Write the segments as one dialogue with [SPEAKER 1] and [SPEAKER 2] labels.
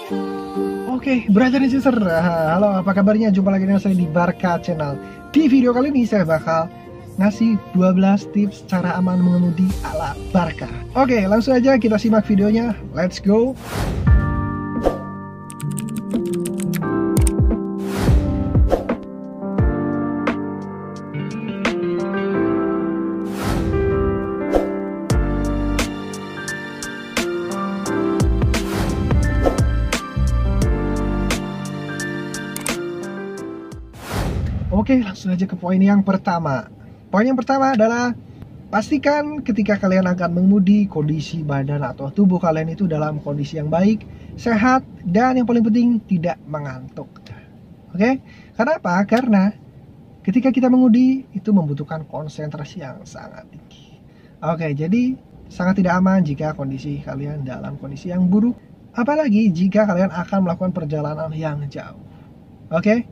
[SPEAKER 1] Oke, brother and sister, halo, apa kabarnya? Jumpa lagi dengan saya di Barca Channel. Di video kali ini saya bakal ngasih 12 tips cara aman mengemudi ala Barca. Oke, langsung aja kita simak videonya. Let's go. Oke, langsung aja ke poin yang pertama. Poin yang pertama adalah pastikan ketika kalian akan mengemudi, kondisi badan atau tubuh kalian itu dalam kondisi yang baik, sehat, dan yang paling penting tidak mengantuk. Oke? Karena apa? Karena ketika kita mengemudi itu membutuhkan konsentrasi yang sangat tinggi. Oke, jadi sangat tidak aman jika kondisi kalian dalam kondisi yang buruk, apalagi jika kalian akan melakukan perjalanan yang jauh. Oke?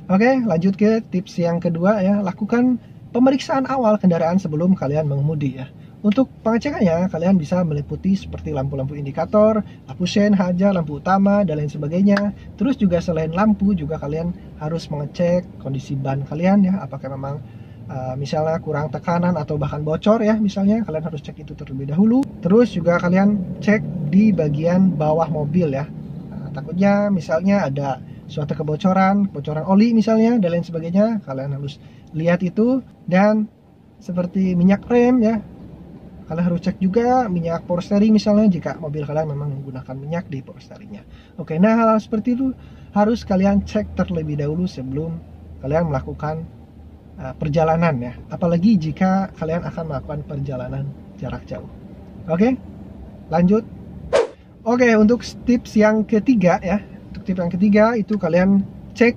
[SPEAKER 1] Oke, lanjut ke tips yang kedua ya. Lakukan pemeriksaan awal kendaraan sebelum kalian mengemudi ya. Untuk pengecekannya, kalian bisa meliputi seperti lampu-lampu indikator, lampu sen, haja, lampu utama, dan lain sebagainya. Terus juga selain lampu, juga kalian harus mengecek kondisi ban kalian ya. Apakah memang misalnya kurang tekanan atau bahkan bocor ya, misalnya kalian harus cek itu terlebih dahulu. Terus juga kalian cek di bagian bawah mobil ya. Takutnya misalnya ada suatu kebocoran oli misalnya dan lain sebagainya, kalian harus lihat itu. Dan seperti minyak rem ya, kalian harus cek juga minyak power steering misalnya jika mobil kalian memang menggunakan minyak di power steeringnya. Oke, nah hal seperti itu harus kalian cek terlebih dahulu sebelum kalian melakukan perjalanan ya, apalagi jika kalian akan melakukan perjalanan jarak jauh. Oke, lanjut. Oke, untuk tips yang ketiga ya. Tips yang ketiga itu kalian cek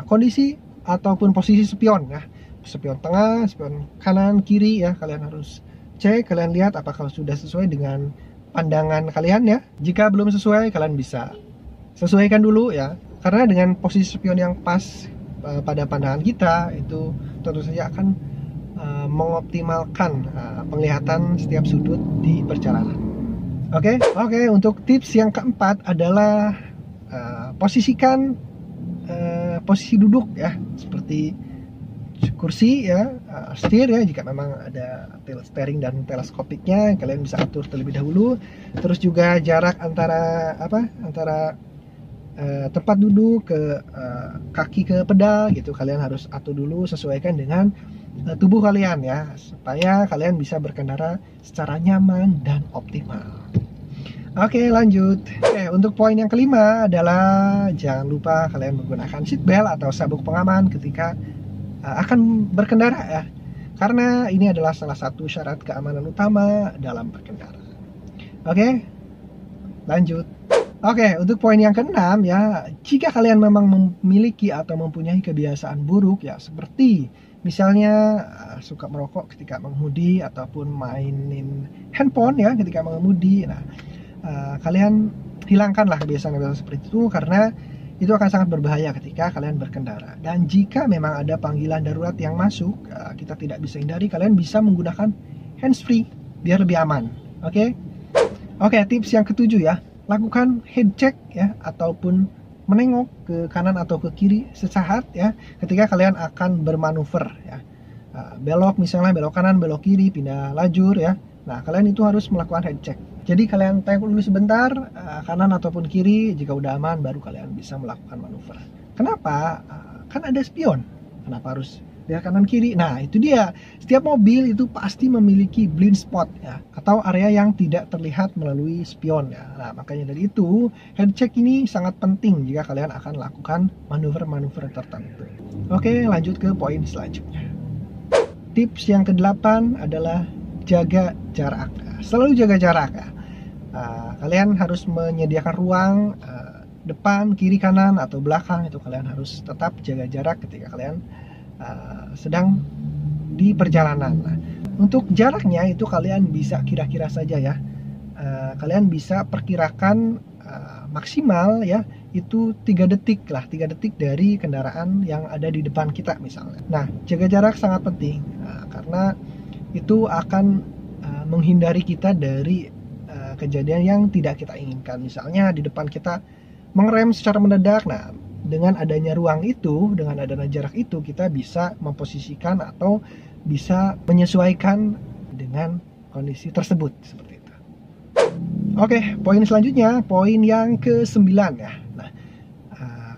[SPEAKER 1] kondisi ataupun posisi spion ya. Spion tengah, spion kanan, kiri ya. Kalian harus cek, kalian lihat apakah sudah sesuai dengan pandangan kalian ya. Jika belum sesuai, kalian bisa sesuaikan dulu ya. Karena dengan posisi spion yang pas pada pandangan kita itu tentu saja akan mengoptimalkan penglihatan setiap sudut di perjalanan. Oke, untuk tips yang keempat adalah posisikan posisi duduk ya, seperti kursi ya, setir ya, jika memang ada steering dan teleskopiknya kalian bisa atur terlebih dahulu. Terus juga jarak antara tempat duduk ke kaki ke pedal gitu, kalian harus atur dulu, sesuaikan dengan tubuh kalian ya, supaya kalian bisa berkendara secara nyaman dan optimal. Oke, lanjut. Untuk poin yang kelima adalah jangan lupa kalian menggunakan seatbelt atau sabuk pengaman ketika akan berkendara ya. Karena ini adalah salah satu syarat keamanan utama dalam berkendara. Oke, lanjut. Oke, untuk poin yang keenam ya, jika kalian memang memiliki atau mempunyai kebiasaan buruk ya, seperti misalnya suka merokok ketika mengemudi ataupun mainin handphone ya ketika mengemudi. Nah, kalian hilangkanlah kebiasaan-kebiasaan seperti itu, karena itu akan sangat berbahaya ketika kalian berkendara. Dan jika memang ada panggilan darurat yang masuk, kita tidak bisa hindari, kalian bisa menggunakan handsfree biar lebih aman. Oke, tips yang ketujuh ya, lakukan head check ya, ataupun menengok ke kanan atau ke kiri sesaat ya ketika kalian akan bermanuver ya. Belok misalnya, belok kanan, belok kiri, pindah lajur ya. Nah, kalian itu harus melakukan head check. Jadi kalian tengok dulu sebentar kanan ataupun kiri, jika udah aman baru kalian bisa melakukan manuver. Kenapa? Kan ada spion. Kenapa harus lihat kanan kiri? Nah, itu dia. Setiap mobil itu pasti memiliki blind spot ya, atau area yang tidak terlihat melalui spion ya. Nah, makanya dari itu head check ini sangat penting jika kalian akan lakukan manuver-manuver tertentu. Oke, lanjut ke poin selanjutnya. Tips yang ke-8 adalah jaga jarak. Selalu jaga jarak ya. Kalian harus menyediakan ruang depan, kiri, kanan, atau belakang. Itu kalian harus tetap jaga jarak ketika kalian sedang di perjalanan. Nah, untuk jaraknya itu kalian bisa kira-kira saja ya. Kalian bisa perkirakan maksimal ya, itu 3 detik lah, 3 detik dari kendaraan yang ada di depan kita misalnya. Nah, jaga jarak sangat penting karena itu akan menghindari kita dari kejadian yang tidak kita inginkan. Misalnya di depan kita mengerem secara mendadak. Nah, dengan adanya ruang itu, dengan adanya jarak itu, kita bisa memposisikan atau bisa menyesuaikan dengan kondisi tersebut seperti itu. Oke, poin selanjutnya, poin yang ke-9 ya. Nah,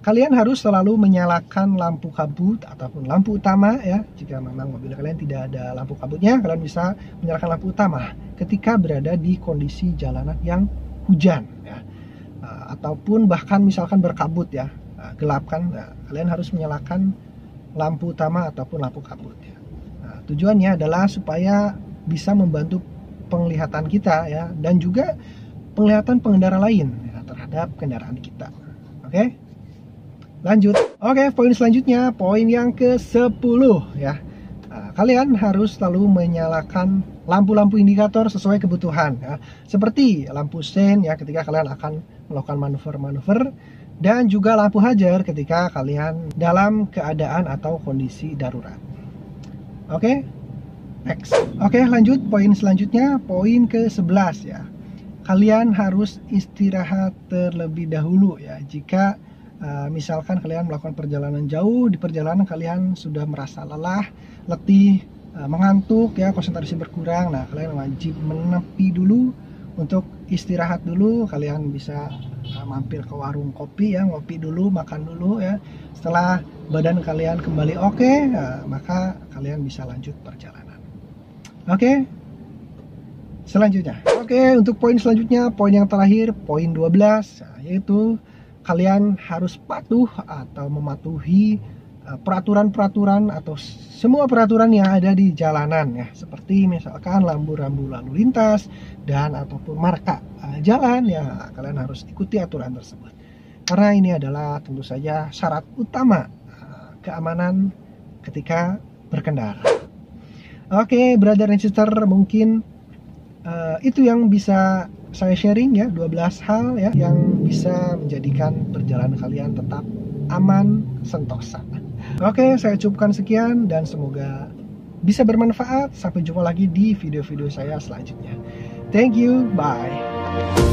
[SPEAKER 1] kalian harus selalu menyalakan lampu kabut ataupun lampu utama ya. Jika memang mobil kalian tidak ada lampu kabutnya, kalian bisa menyalakan lampu utama ketika berada di kondisi jalanan yang hujan ya. Ataupun bahkan misalkan berkabut ya, gelap kan, kalian harus menyalakan lampu utama ataupun lampu kabut ya. Tujuannya adalah supaya bisa membantu penglihatan kita ya, dan juga penglihatan pengendara lain ya, terhadap kendaraan kita. Oke, lanjut. Oke, poin selanjutnya, poin yang ke-10 ya. Kalian harus selalu menyalakan lampu-lampu indikator sesuai kebutuhan ya. Seperti lampu sein ya ketika kalian akan melakukan manuver-manuver, dan juga lampu hajar ketika kalian dalam keadaan atau kondisi darurat. Oke, next. Oke, lanjut poin selanjutnya, poin ke-11 ya. Kalian harus istirahat terlebih dahulu ya. Jika misalkan kalian melakukan perjalanan jauh, di perjalanan kalian sudah merasa lelah, letih, mengantuk ya, konsentrasi berkurang. Nah, kalian wajib menepi dulu untuk istirahat dulu. Kalian bisa mampir ke warung kopi ya, ngopi dulu, makan dulu ya. Setelah badan kalian kembali oke, maka kalian bisa lanjut perjalanan. Oke, selanjutnya. Oke, untuk poin selanjutnya, poin yang terakhir, poin 12, yaitu kalian harus patuh atau mematuhi peraturan-peraturan atau semua peraturan yang ada di jalanan ya, seperti misalkan rambu-rambu lalu lintas dan ataupun marka jalan ya, kalian harus ikuti aturan tersebut karena ini adalah tentu saja syarat utama keamanan ketika berkendara. Oke, brother and sister, mungkin itu yang bisa saya sharing ya, 12 hal ya yang bisa menjadikan perjalanan kalian tetap aman, sentosa. Oke, saya cukupkan sekian dan semoga bisa bermanfaat. Sampai jumpa lagi di video-video saya selanjutnya. Thank you, bye.